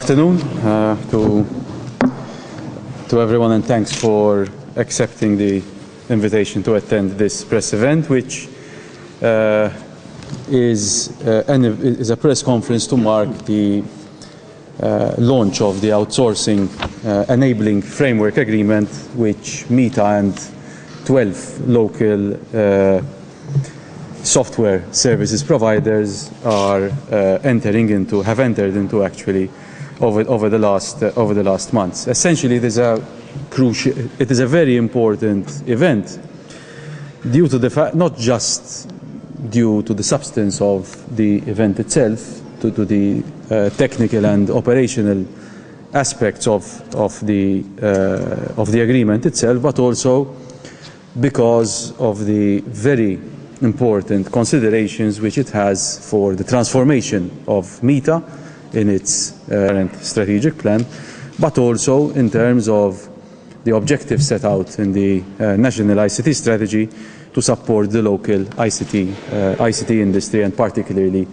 Good afternoon to everyone, and thanks for accepting the invitation to attend this press event, which is a press conference to mark the launch of the Outsourcing Enabling Framework Agreement, which MITA and 12 local software services providers are have entered into actually over the last months. Essentially, it is a very important event due to the fact, not just due to the substance of the event itself, to the technical and operational aspects of the agreement itself, but also because of the very important considerations which it has for the transformation of MITA in its current strategic plan, but also in terms of the objectives set out in the National ICT Strategy to support the local ICT industry, and particularly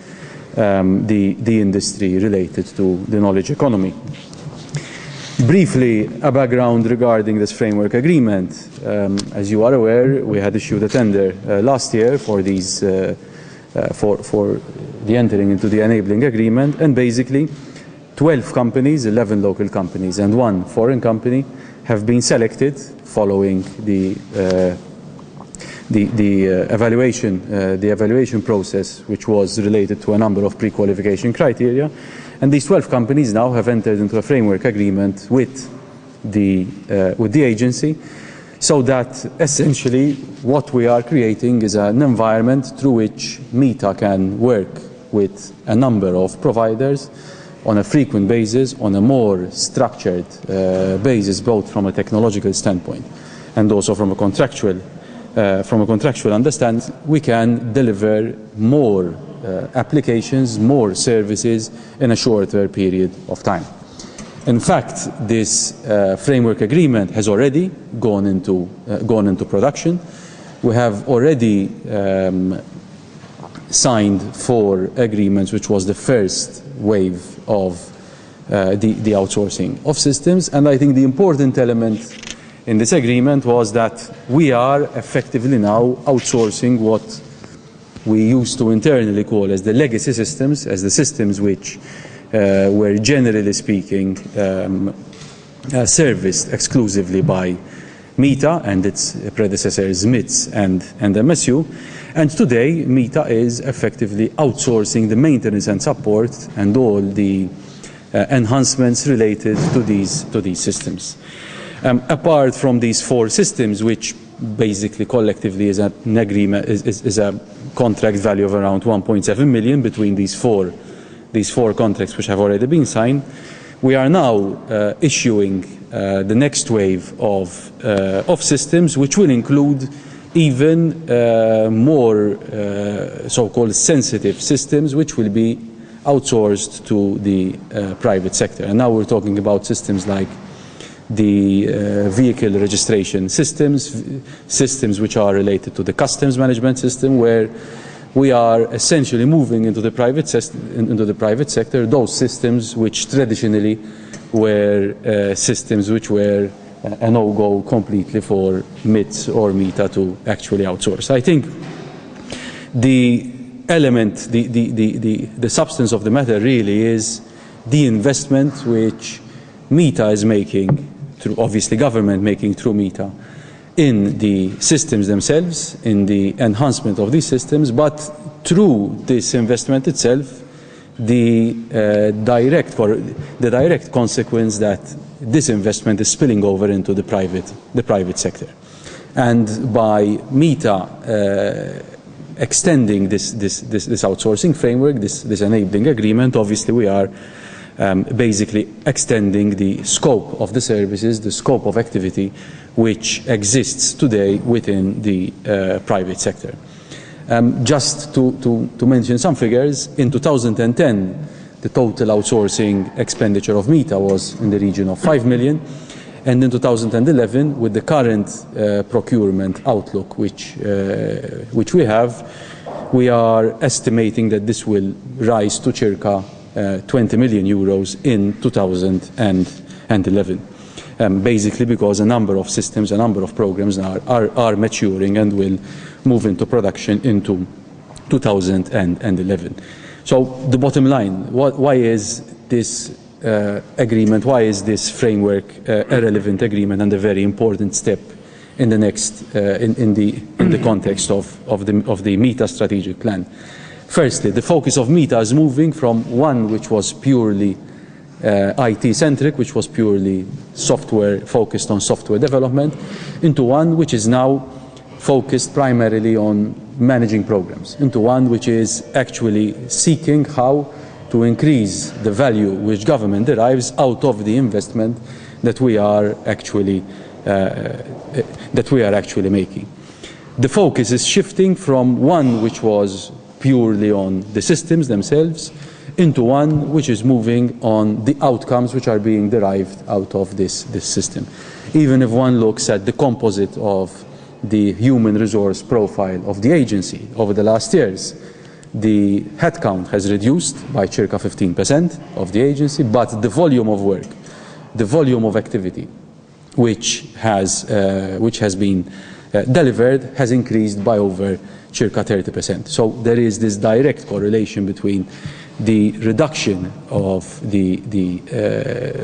the industry related to the knowledge economy. Briefly, a background regarding this framework agreement. As you are aware, we had issued a tender last year for these for the entering into the enabling agreement, and basically 12 companies, 11 local companies and 1 foreign company have been selected following the evaluation process, which was related to a number of pre-qualification criteria. And these 12 companies now have entered into a framework agreement with the agency, so that essentially what we are creating is an environment through which MITA can work with a number of providers on a frequent basis, on a more structured basis, both from a technological standpoint and also from a contractual understanding. We can deliver more applications, more services in a shorter period of time. In fact, this framework agreement has already gone into production. We have already signed 4 agreements, which was the first wave of the outsourcing of systems. And I think the important element in this agreement was that we are effectively now outsourcing what we used to internally call as the legacy systems, as the systems which were generally speaking serviced exclusively by MITA and its predecessors MITS and MSU. And today MITA is effectively outsourcing the maintenance and support and all the enhancements related to these systems. Apart from these 4 systems, which basically collectively is an agreement, is a contract value of around 1.7 million between these four contracts which have already been signed, we are now issuing the next wave of systems, which will include even more so-called sensitive systems, which will be outsourced to the private sector. And now we're talking about systems like the vehicle registration systems which are related to the customs management system, where we are essentially moving into the private sector those systems which traditionally were systems which were a no-go completely for MITS or MITA to actually outsource. I think the element, the substance of the matter really is the investment which MITA is making, through obviously government making through MITA, in the systems themselves, in the enhancement of these systems, but through this investment itself, the direct consequence that this investment is spilling over into the private sector. And by MITA extending this outsourcing framework, this enabling agreement, obviously we are basically extending the scope of the services, the scope of activity which exists today within the private sector. Just to mention some figures, in 2010 the total outsourcing expenditure of MITA was in the region of 5 million, and in 2011, with the current procurement outlook which we have, we are estimating that this will rise to circa 20 million euros in 2011. Basically because a number of systems, a number of programs are maturing and will move into production into 2011. So the bottom line, why is this agreement, why is this framework a relevant agreement and a very important step in the next, in the context of the MITA strategic plan? Firstly, the focus of MITA is moving from one which was purely IT-centric, which was purely software, focused on software development, into one which is now focused primarily on managing programs, into one which is actually seeking how to increase the value which government derives out of the investment that we are actually making. The focus is shifting from one which was purely on the systems themselves into one which is moving on the outcomes which are being derived out of this system. Even if one looks at the composite of the human resource profile of the agency over the last years, the headcount has reduced by circa 15% of the agency, but the volume of work, the volume of activity which has been delivered has increased by over circa 30%. So there is this direct correlation between the reduction of the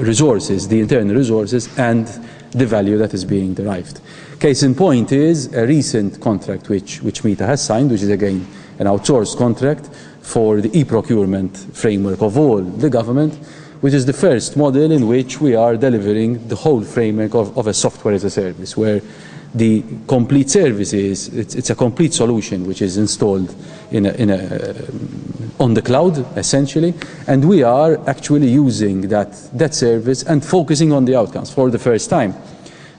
resources, the internal resources, and the value that is being derived. Case in point is a recent contract which MITA has signed, which is again an outsourced contract for the e-procurement framework of all the government, which is the first model in which we are delivering the whole framework of a software as a service, where the complete services, it's a complete solution which is installed on the cloud, essentially, and we are actually using that service and focusing on the outcomes for the first time.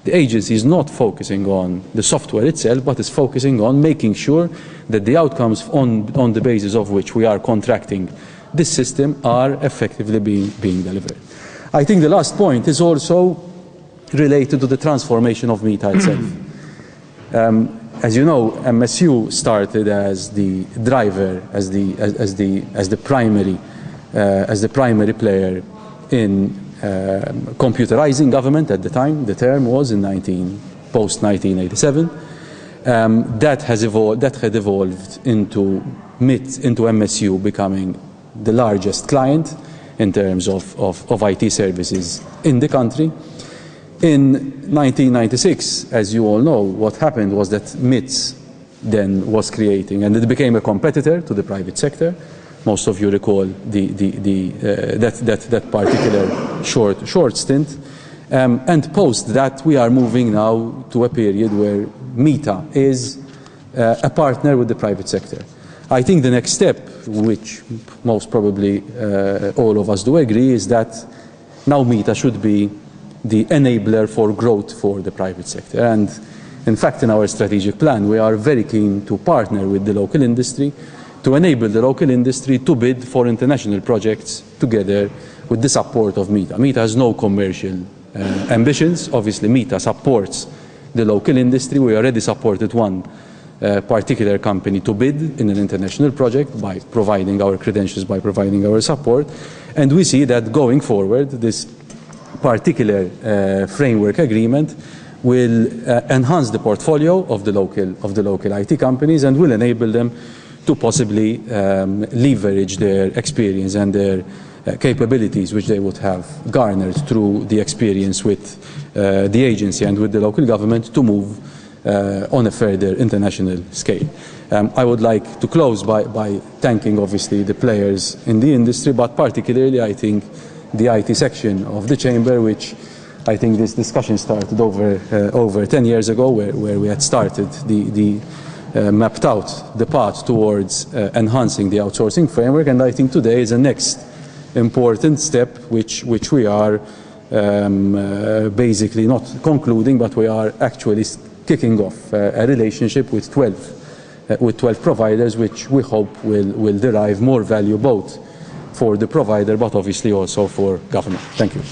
The agency is not focusing on the software itself, but is focusing on making sure that the outcomes on the basis of which we are contracting this system are effectively being delivered. I think the last point is also related to the transformation of MITA itself. As you know, MSU started as the driver, as the primary player in computerizing government at the time. The term was in post-1987. That had evolved into MSU becoming the largest client in terms of IT services in the country. In 1996, as you all know, what happened was that MITS then was creating, and it became a competitor to the private sector. Most of you recall that particular short stint. And post that, we are moving now to a period where MITA is a partner with the private sector. I think the next step, which most probably all of us do agree, is that now MITA should be the enabler for growth for the private sector. And in fact, in our strategic plan, we are very keen to partner with the local industry to enable the local industry to bid for international projects together with the support of MITA. MITA has no commercial ambitions. Obviously, MITA supports the local industry. We already supported one particular company to bid in an international project by providing our credentials, by providing our support. And we see that going forward, this particular framework agreement will enhance the portfolio of the local IT companies and will enable them to possibly leverage their experience and their capabilities which they would have garnered through the experience with the agency and with the local government to move on a further international scale. I would like to close by thanking obviously the players in the industry, but particularly I think the IT section of the Chamber, which I think this discussion started over 10 years ago, where we had started mapped out the path towards enhancing the outsourcing framework, and I think today is the next important step which we are basically not concluding, but we are actually kicking off a relationship with 12 providers, which we hope will derive more value both for the provider but obviously also for government. Thank you.